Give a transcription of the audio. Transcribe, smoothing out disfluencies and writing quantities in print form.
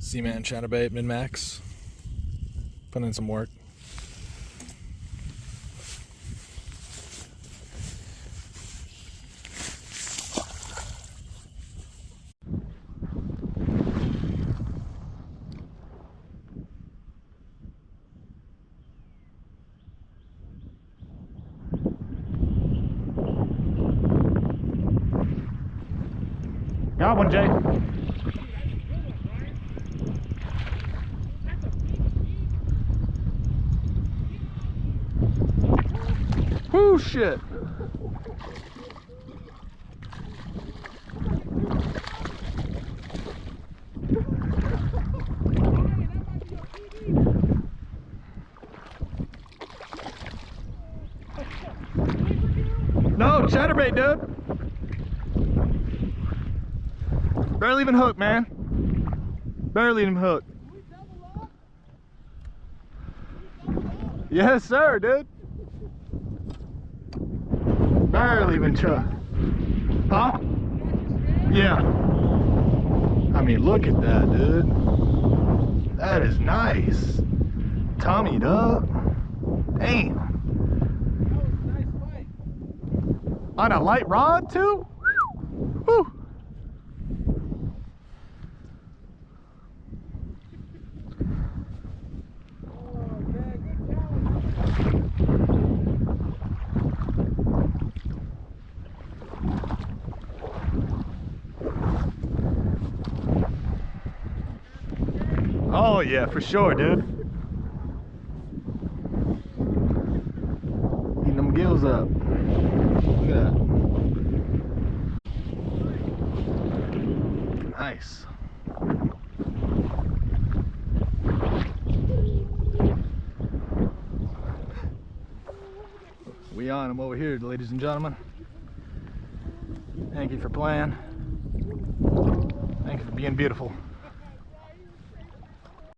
Seaman Chatterbait MiniMax. Put in some work. Got one, Jay. Whoo, shit. No, chatterbait, dude. Barely even hooked, man. Barely even hooked. Yes, sir, dude. Barely even chuck. Huh? Yeah. I mean, look at that, dude. That is nice. Tummied up. Damn. On a light rod, too? Whew. Oh yeah, for sure, dude. Eating them gills up. Look at that. Nice. We on them over here, ladies and gentlemen. Thank you for playing. Thank you for being beautiful.